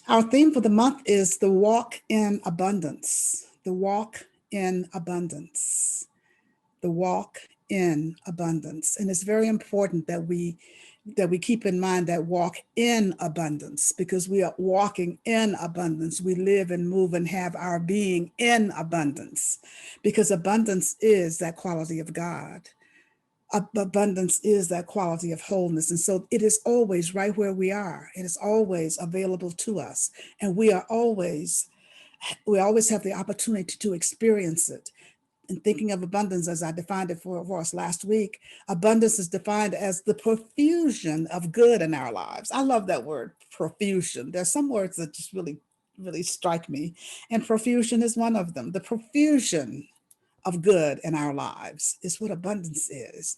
Our theme for the month is the walk in abundance. The walk in abundance. The walk in abundance. And it's very important that we keep in mind that walk in abundance, because we are walking in abundance. We live and move and have our being in abundance, because abundance is that quality of God. Abundance is that quality of wholeness. And so it is always right where we are. It is always available to us. And we always have the opportunity to experience it. And thinking of abundance, as I defined it for us last week, abundance is defined as the profusion of good in our lives. I love that word, profusion. There's some words that just really, really strike me. And profusion is one of them. The profusion of good in our lives is what abundance is.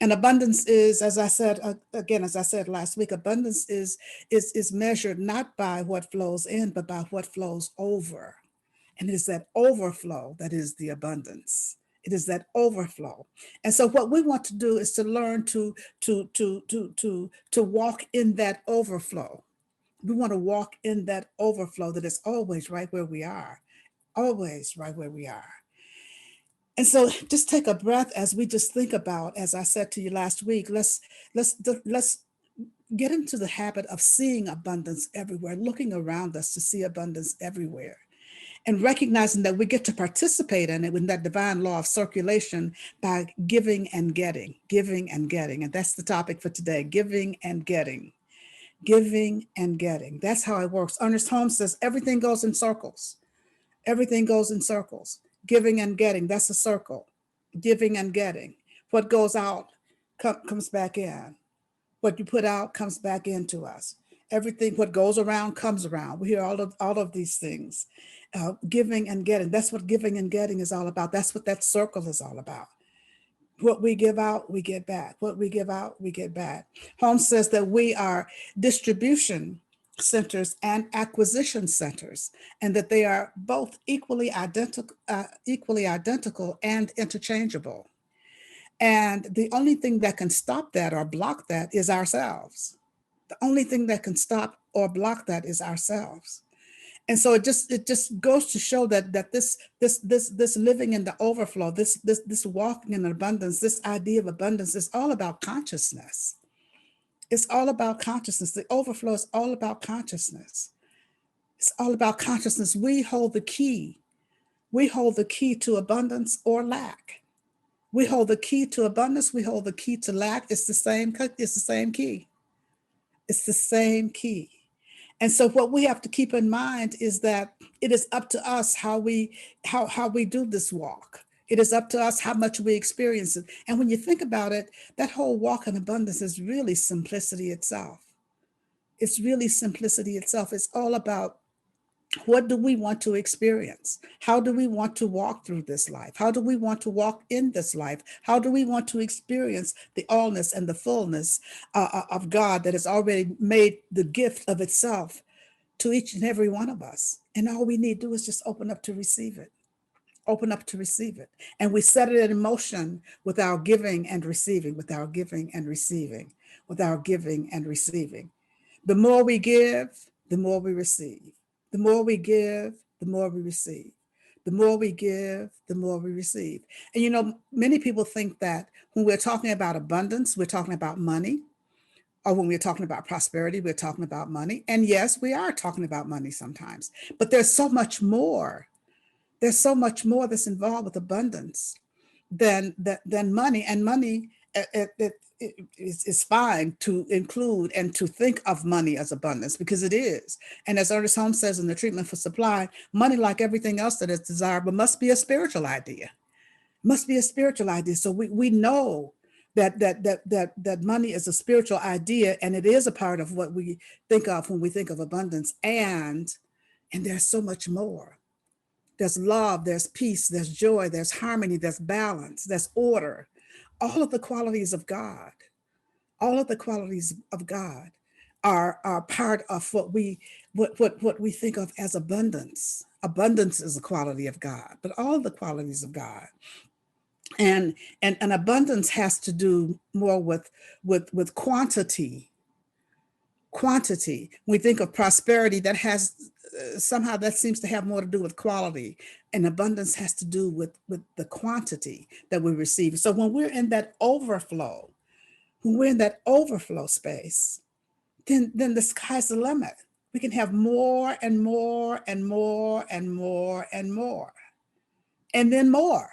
And abundance is, as I said again, as I said last week, abundance is measured not by what flows in, but by what flows over. And it is that overflow that is the abundance. It is that overflow. And so what we want to do is to learn to walk in that overflow. We want to walk in that overflow that is always right where we are. Always right where we are. And so just take a breath as we just think about, as I said to you last week, let's get into the habit of seeing abundance everywhere, looking around us to see abundance everywhere, and recognizing that we get to participate in it with that divine law of circulation by giving and getting, giving and getting. And that's the topic for today, giving and getting, giving and getting. That's how it works. Ernest Holmes says everything goes in circles. Everything goes in circles. Giving and getting, that's a circle. Giving and getting. What goes out comes back in. What you put out comes back into us. Everything, what goes around comes around. We hear all of these things. Giving and getting, that's what giving and getting is all about. That's what that circle is all about. What we give out, we get back. What we give out, we get back. Holmes says that we are distribution centers and acquisition centers, and that they are both equally identical and interchangeable. And the only thing that can stop that or block that is ourselves. The only thing that can stop or block that is ourselves. And so it just goes to show that this living in the overflow, this walking in abundance, this idea of abundance is all about consciousness. It's all about consciousness. The overflow is all about consciousness. It's all about consciousness. We hold the key. We hold the key to abundance or lack. We hold the key to abundance. We hold the key to lack. It's the same. It's the same key. It's the same key. And so what we have to keep in mind is that it is up to us how we do this walk. It is up to us how much we experience it. And when you think about it, that whole walk in abundance is really simplicity itself. It's really simplicity itself. It's all about, what do we want to experience? How do we want to walk through this life? How do we want to walk in this life? How do we want to experience the allness and the fullness of God that has already made the gift of itself to each and every one of us? And all we need to do is just open up to receive it. Open up to receive it. And we set it in motion with our giving and receiving, with our giving and receiving, with our giving and receiving. The more we give, the more we receive. The more we give, the more we receive. The more we give, the more we receive. And many people think that when we're talking about abundance, we're talking about money. Or when we're talking about prosperity, we're talking about money. And yes, we are talking about money sometimes. But there's so much more. There's so much more that's involved with abundance than money. And money is fine to include and to think of money as abundance, because it is. And as Ernest Holmes says in The Treatment for Supply, money, like everything else that is desirable, must be a spiritual idea. Must be a spiritual idea. So we know that money is a spiritual idea, and it is a part of what we think of when we think of abundance. And there's so much more. There's love, there's peace, there's joy, there's harmony, there's balance, there's order. All of the qualities of God, all of the qualities of God are part of what we think of as abundance. Abundance is a quality of God, but all the qualities of God. And abundance has to do more with quantity quantity. We think of prosperity, that has somehow that seems to have more to do with quality, and abundance has to do with the quantity that we receive. So when we're in that overflow, when we're in that overflow space, then the sky's the limit. We can have more and more and more and more and more, and then more,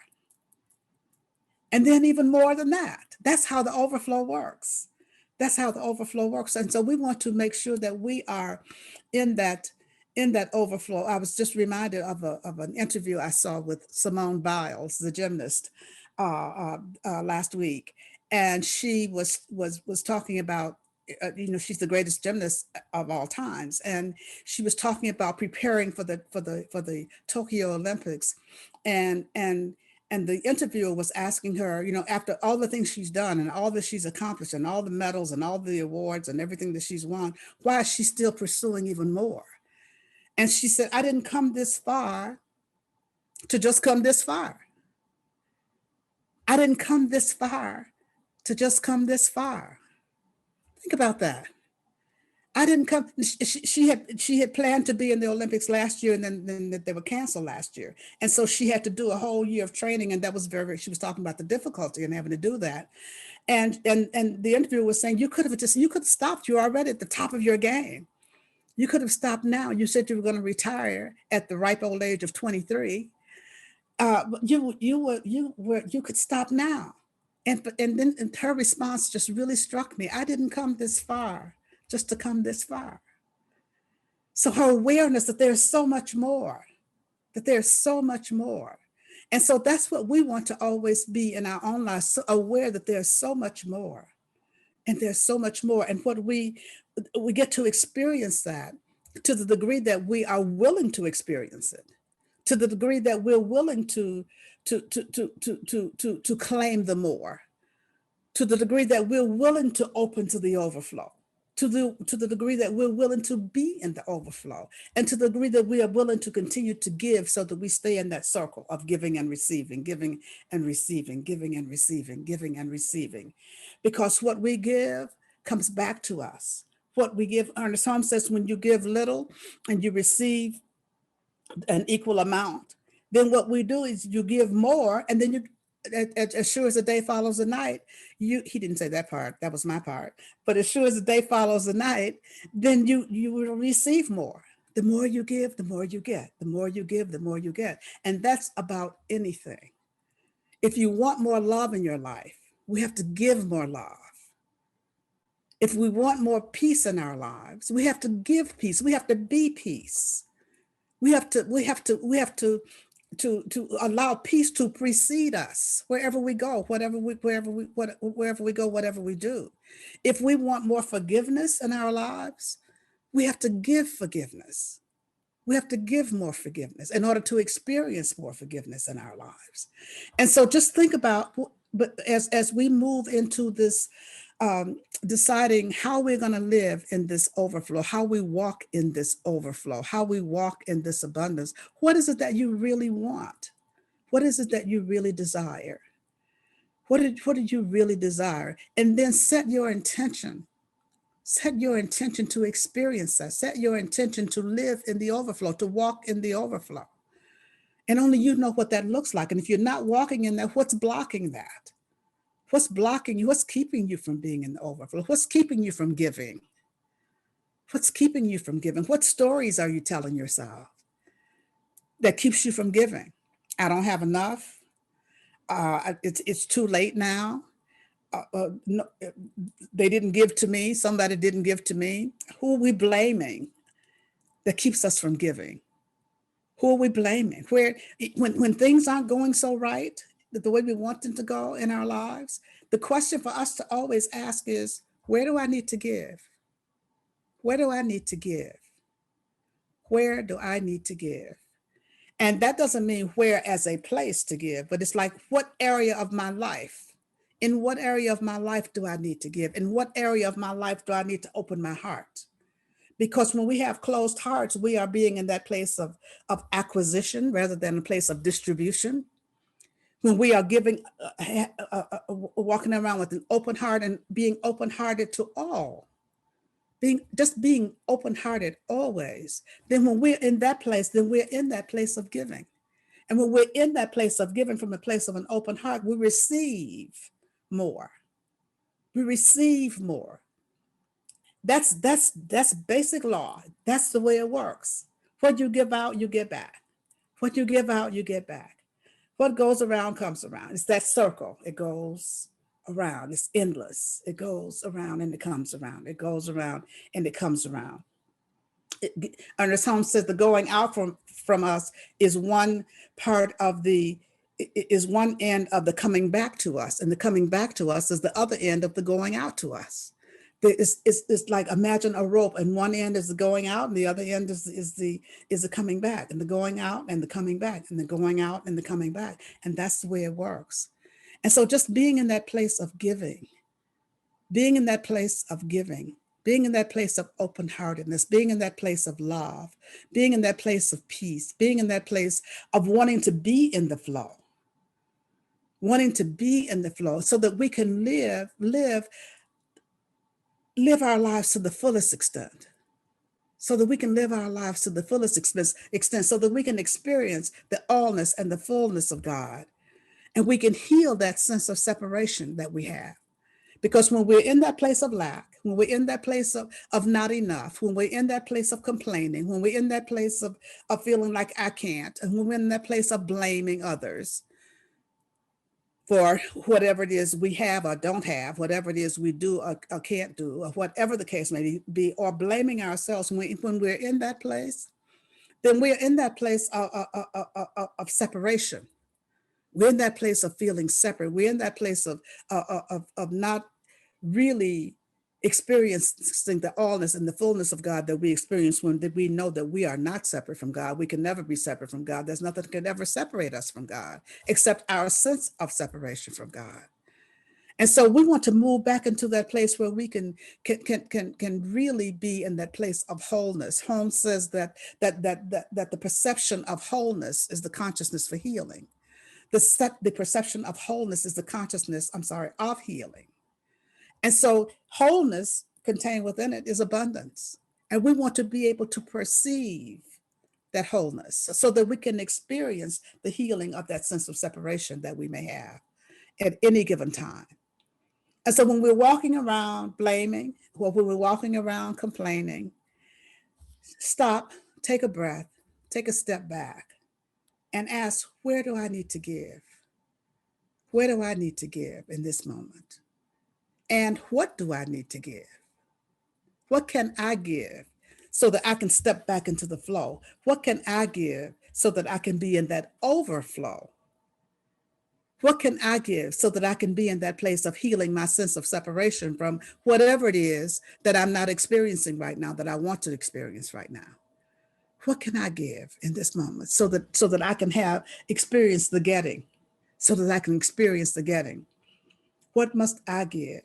and then even more than that. That's how the overflow works. That's how the overflow works. And so we want to make sure that we are in that overflow. I was just reminded of an interview I saw with Simone Biles, the gymnast, last week, and she was talking about, she's the greatest gymnast of all times, and she was talking about preparing for the Tokyo Olympics, and the interviewer was asking her, after all the things she's done and all that she's accomplished and all the medals and all the awards and everything that she's won, why is she still pursuing even more? And she said, I didn't come this far to just come this far. I didn't come this far to just come this far. Think about that. I didn't come. She had planned to be in the Olympics last year, and then they were canceled last year, and so she had to do a whole year of training, and that was she was talking about the difficulty in having to do that, and the interviewer was saying, you could have stopped. You're already at the top of your game. You could have stopped now. You said you were going to retire at the ripe old age of 23. You could stop now. And then her response just really struck me. I didn't come this far just to come this far. So her awareness that there's so much more, that there's so much more. And so that's what we want to always be in our own lives, so aware that there's so much more, and there's so much more. And what we get to experience that to the degree that we are willing to experience it, to the degree that we're willing to claim the more, to the degree that we're willing to open to the overflow, to the degree that we're willing to be in the overflow, and to the degree that we are willing to continue to give, so that we stay in that circle of giving and receiving, giving and receiving, giving and receiving, giving and receiving. Because what we give comes back to us. What we give, Ernest Holmes says, when you give little and you receive an equal amount, then what we do is you give more, and then you, as sure as the day follows the night, he didn't say that part, that was my part, but as sure as the day follows the night, then you will receive more. The more you give, the more you get. The more you give, the more you get. And that's about anything. If you want more love in your life, we have to give more love. If we want more peace in our lives, we have to give peace. We have to be peace. We have to allow peace to precede us wherever we go, wherever we go, whatever we do. If we want more forgiveness in our lives, we have to give forgiveness. We have to give more forgiveness in order to experience more forgiveness in our lives. And so just think about, but as we move into this, deciding how we're going to live in this overflow, how we walk in this overflow, how we walk in this abundance, what is it that you really want? What is it that you really desire? What did you really desire? And then set your intention. Set your intention to experience that. Set your intention to live in the overflow, to walk in the overflow. And only you know what that looks like. And if you're not walking in that, what's blocking that? What's blocking you? What's keeping you from being in the overflow? What's keeping you from giving? What's keeping you from giving? What stories are you telling yourself that keeps you from giving? I don't have enough. It's too late now. No, they didn't give to me. Somebody didn't give to me. Who are we blaming that keeps us from giving? Who are we blaming? When things aren't going so right, the way we want them to go in our lives, the question for us to always ask is, where do I need to give? Where do I need to give? Where do I need to give? And that doesn't mean where as a place to give, but it's like, what area of my life? In what area of my life do I need to give? In what area of my life do I need to open my heart? Because when we have closed hearts, we are being in that place of acquisition rather than a place of distribution. When we are giving, walking around with an open heart and being open-hearted to all, being open-hearted always, then when we're in that place, then we're in that place of giving. And when we're in that place of giving from a place of an open heart, we receive more. We receive more. That's basic law. That's the way it works. What you give out, you get back. What you give out, you get back. What goes around comes around. It's that circle. It goes around. It's endless. It goes around and it comes around. It goes around and it comes around. Ernest Holmes says the going out from us is one part of the is one end of the coming back to us, and the coming back to us is the other end of the going out to us. It's like, imagine a rope, and one end is the going out and the other end is the coming back, and the going out and the coming back, and the going out and the coming back, and that's the way it works. And so just being in that place of giving, being in that place of giving, being in that place of open-heartedness, being in that place of love, being in that place of peace, being in that place of wanting to be in the flow, so that we can live our lives to the fullest extent, so that we can live our lives to the fullest extent, so that we can experience the allness and the fullness of God, and we can heal that sense of separation that we have. Because when we're in that place of lack, when we're in that place of not enough, when we're in that place of complaining, when we're in that place of feeling like I can't, and when we're in that place of blaming others for whatever it is we have or don't have, whatever it is we do or can't do, or whatever the case may be, or blaming ourselves, when we're in that place, then we're in that place of separation. We're in that place of feeling separate. We're in that place of not really experiencing the allness and the fullness of God that we experience when we know that we are not separate from God. We can never be separate from God. There's nothing that can ever separate us from God except our sense of separation from God. And so we want to move back into that place where we can really be in that place of wholeness. Holmes says that the perception of wholeness is the consciousness for healing. The perception of wholeness is the consciousness, of healing. And so wholeness contained within it is abundance. And we want to be able to perceive that wholeness so that we can experience the healing of that sense of separation that we may have at any given time. And so when we're walking around blaming, or when we're walking around complaining, stop, take a breath, take a step back, and ask, where do I need to give? Where do I need to give in this moment? And what do I need to give? What can I give so that I can step back into the flow? What can I give so that I can be in that overflow? What can I give so that I can be in that place of healing my sense of separation from whatever it is that I'm not experiencing right now, that I want to experience right now? What can I give in this moment so that I can experience the getting, so that I can experience the getting? What must I give?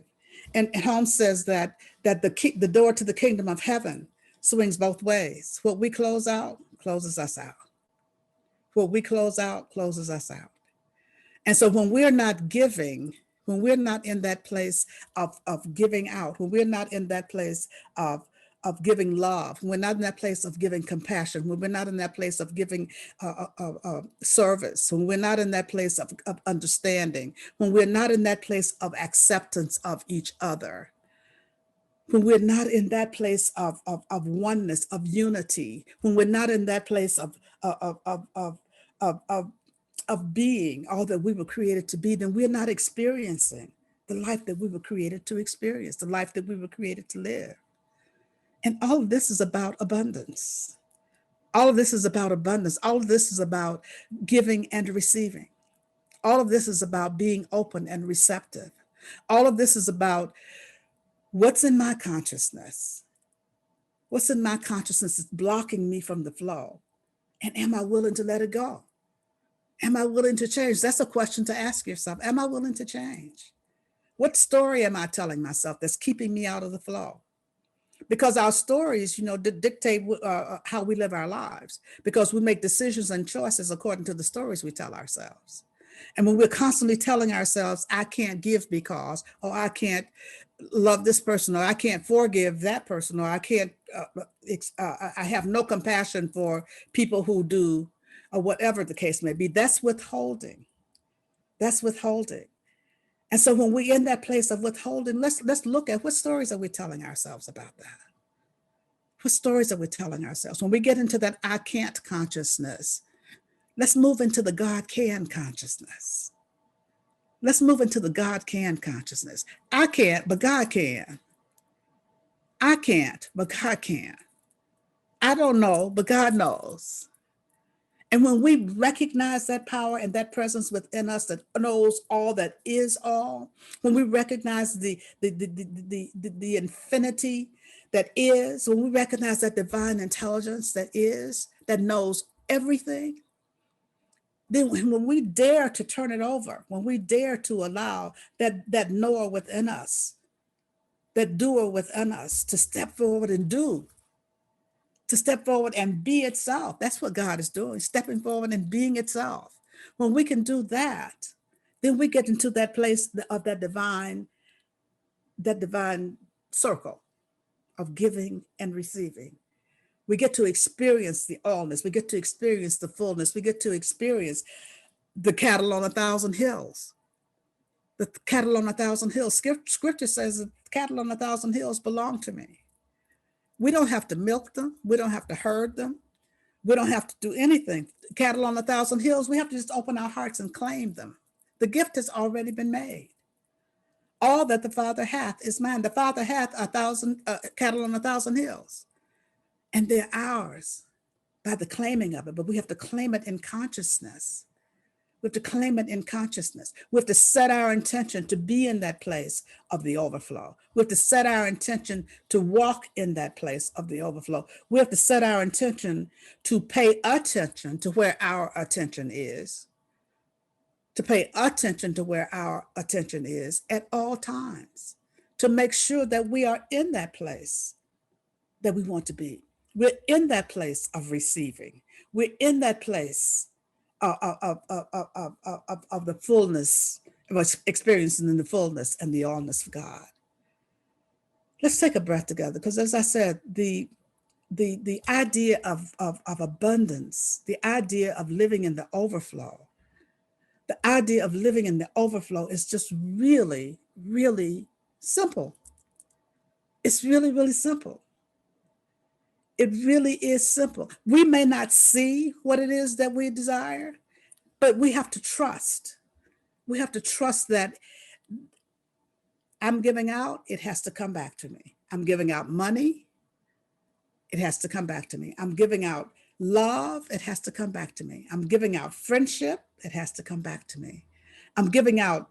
And Holmes says that the door to the kingdom of heaven swings both ways. What we close out closes us out. What we close out closes us out. And so when we're not giving, when we're not in that place of giving out, when we're not in that place of giving love, when we're not in that place of giving compassion, when we're not in that place of giving service, when we're not in that place of understanding, when we're not in that place of acceptance of each other, when we're not in that place of oneness, of unity, when we're not in that place of being all that we were created to be, then we're not experiencing the life that we were created to experience, the life that we were created to live. And all of this is about abundance. All of this is about abundance. All of this is about giving and receiving. All of this is about being open and receptive. All of this is about what's in my consciousness. What's in my consciousness is blocking me from the flow. And am I willing to let it go? Am I willing to change? That's a question to ask yourself. Am I willing to change? What story am I telling myself that's keeping me out of the flow? Because our stories, dictate how we live our lives, because we make decisions and choices according to the stories we tell ourselves. And when we're constantly telling ourselves, I can't give because, or I can't love this person, or I can't forgive that person, or I can't, I have no compassion for people who do, or whatever the case may be, that's withholding. That's withholding. And so when we're in that place of withholding, let's look at what stories are we telling ourselves about that? What stories are we telling ourselves? When we get into that I can't consciousness, let's move into the God can consciousness. Let's move into the God can consciousness. I can't, but God can. I can't, but God can. I don't know, but God knows. And when we recognize that power and that presence within us that knows all that is all, when we recognize the infinity that is, when we recognize that divine intelligence that is, that knows everything, then when we dare to turn it over, when we dare to allow that knower within us, that doer within us to step forward and do, to step forward and be itself. That's what God is doing, stepping forward and being itself. When we can do that, then we get into that place of that divine circle of giving and receiving. We get to experience the allness. We get to experience the fullness. We get to experience the cattle on 1,000 hills. The cattle on 1,000 hills. Scripture says the cattle on 1,000 hills belong to me. We don't have to milk them. We don't have to herd them. We don't have to do anything. Cattle on 1,000 hills, we have to just open our hearts and claim them. The gift has already been made. All that the Father hath is mine. The Father hath 1,000 cattle on 1,000 hills, and they're ours by the claiming of it. But we have to claim it in consciousness. We have to claim it in consciousness. We have to set our intention to be in that place of the overflow. We have to set our intention to walk in that place of the overflow. We have to set our intention to pay attention to where our attention is, to pay attention to where our attention is at all times, to make sure that we are in that place that we want to be. We're in that place of receiving. We're in that place of the fullness, of experiencing the fullness and the allness of God. Let's take a breath together, because as I said, the idea of abundance, the idea of living in the overflow, the idea of living in the overflow is just really, really simple. It's really, really simple. It really is simple. We may not see what it is that we desire, but we have to trust. We have to trust that I'm giving out, it has to come back to me. I'm giving out money, it has to come back to me. I'm giving out love, it has to come back to me. I'm giving out friendship, it has to come back to me. I'm giving out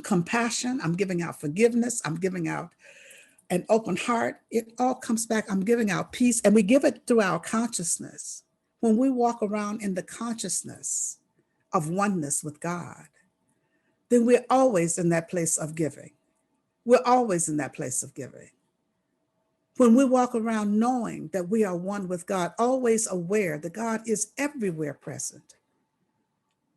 compassion, I'm giving out forgiveness, I'm giving out an open heart. It all comes back. I'm giving out peace, and we give it through our consciousness. When we walk around in the consciousness of oneness with God, then we're always in that place of giving. We're always in that place of giving. When we walk around knowing that we are one with God, always aware that God is everywhere present,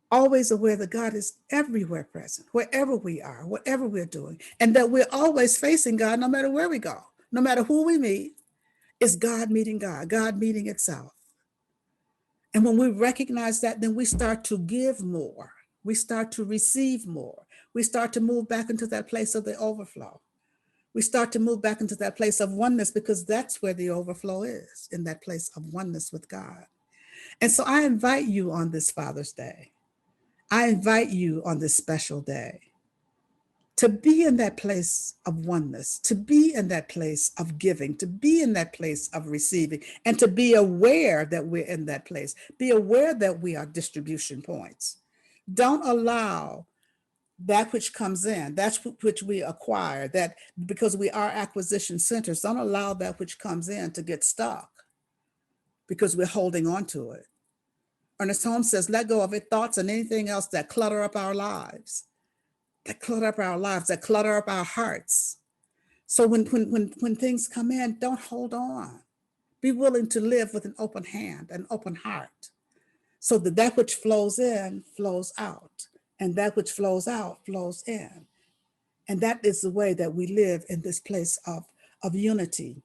always aware that God is everywhere present, wherever we are, whatever we're doing, and that we're always facing God no matter where we go, no matter who we meet, it's God meeting God, God meeting itself. And when we recognize that, then we start to give more. We start to receive more. We start to move back into that place of the overflow. We start to move back into that place of oneness, because that's where the overflow is, in that place of oneness with God. And so I invite you on this Father's Day, I invite you on this special day to be in that place of oneness, to be in that place of giving, to be in that place of receiving, and to be aware that we're in that place. Be aware that we are distribution points. Don't allow that which comes in, that which we acquire, that because we are acquisition centers, don't allow that which comes in to get stuck because we're holding on to it. Ernest Holmes says, let go of it, thoughts and anything else that clutter up our lives, that clutter up our lives, that clutter up our hearts. So when things come in, don't hold on. Be willing to live with an open hand, an open heart, so that which flows in flows out. and that which flows out flows in. And that is the way that we live in this place of unity,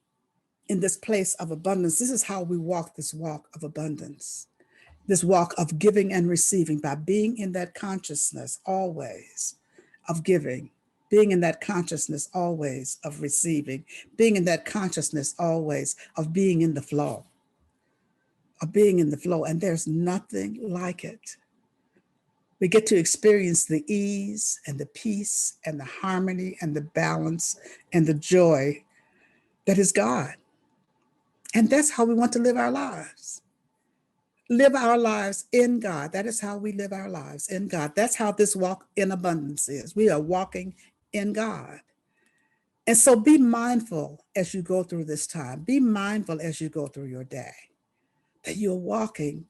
in this place of abundance. This is how we walk this walk of abundance, this walk of giving and receiving, by being in that consciousness always of giving, being in that consciousness always of receiving, being in that consciousness always of being in the flow, of being in the flow. And there's nothing like it. We get to experience the ease and the peace and the harmony and the balance and the joy that is God. And that's how we want to live our lives. Live our lives in God. That is how we live our lives, in God. That's how this walk in abundance is. We are walking in God. And so be mindful as you go through this time. Be mindful as you go through your day that you're walking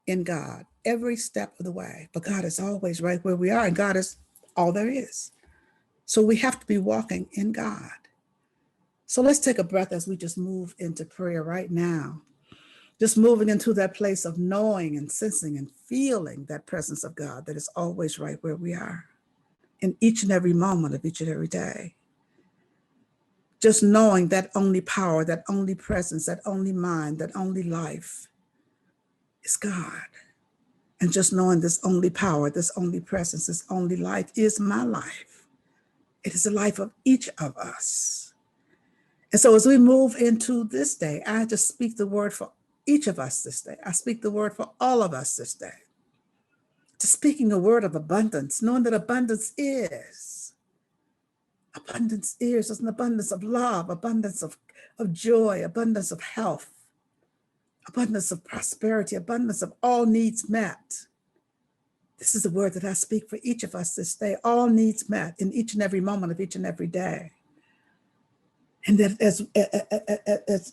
in God every step of the way. But God is always right where we are, and God is all there is. So we have to be walking in God. So let's take a breath as we just move into prayer right now. Just moving into that place of knowing and sensing and feeling that presence of God that is always right where we are in each and every moment of each and every day. Just knowing that only power, that only presence, that only mind, that only life is God. And just knowing this only power, this only presence, this only life is my life. It is the life of each of us. And so as we move into this day, I just speak the word for each of us this day. I speak the word for all of us this day. Just speaking a word of abundance, knowing that abundance is. Abundance is an abundance of love, abundance of joy, abundance of health, abundance of prosperity, abundance of all needs met. This is the word that I speak for each of us this day, all needs met in each and every moment of each and every day. And that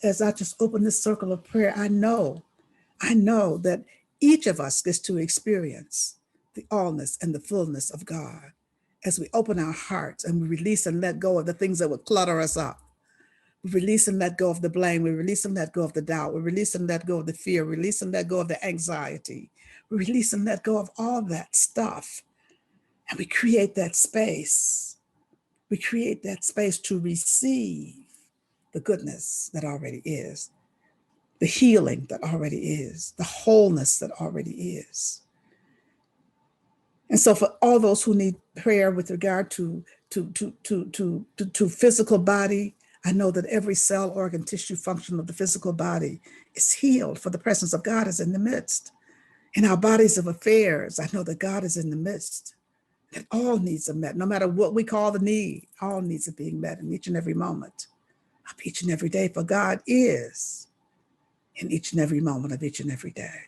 as I just open this circle of prayer, I know that each of us gets to experience the allness and the fullness of God as we open our hearts and we release and let go of the things that would clutter us up. We release and let go of the blame. We release and let go of the doubt. We release and let go of the fear. We release and let go of the anxiety. We release and let go of all that stuff. And we create that space. We create that space to receive the goodness that already is, the healing that already is, the wholeness that already is. And so for all those who need prayer with regard to physical body, I know that every cell, organ, tissue function of the physical body is healed, for the presence of God is in the midst. In our bodies of affairs, I know that God is in the midst, that all needs are met, no matter what we call the need, all needs are being met in each and every moment of each and every day, for God is in each and every moment of each and every day.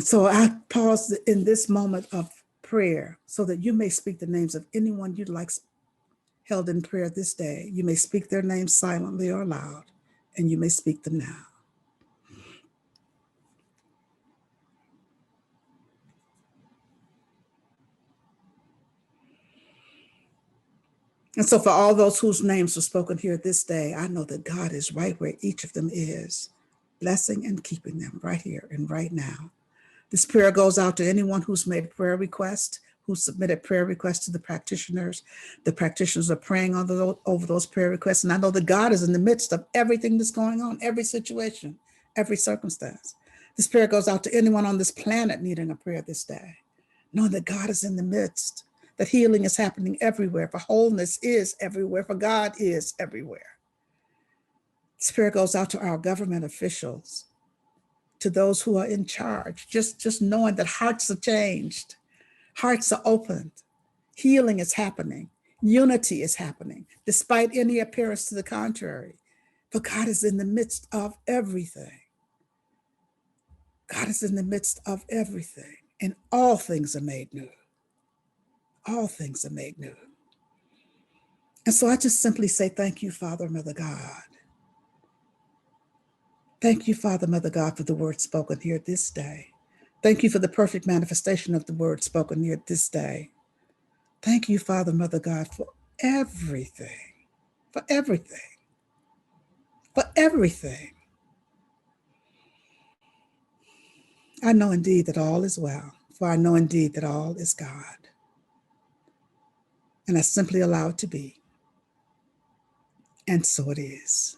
So I pause in this moment of prayer so that you may speak the names of anyone you'd like held in prayer this day. You may speak their names silently or loud, and you may speak them now. And so for all those whose names were spoken here this day, I know that God is right where each of them is, blessing and keeping them right here and right now. This prayer goes out to anyone who's made prayer requests, who submitted prayer requests to the practitioners. The practitioners are praying over those prayer requests. And I know that God is in the midst of everything that's going on, every situation, every circumstance. This prayer goes out to anyone on this planet needing a prayer this day, knowing that God is in the midst, that healing is happening everywhere, for wholeness is everywhere, for God is everywhere. This prayer goes out to our government officials, to those who are in charge, just knowing that hearts are changed, hearts are opened, healing is happening, unity is happening, despite any appearance to the contrary. For God is in the midst of everything. God is in the midst of everything, and all things are made new. All things are made new. And so I just simply say, thank you, Father, Mother God. Thank you, Father, Mother God, for the word spoken here this day. Thank you for the perfect manifestation of the word spoken here this day. Thank you, Father, Mother God, for everything, for everything, for everything. I know indeed that all is well. For I know indeed that all is God. And I simply allow it to be. And so it is.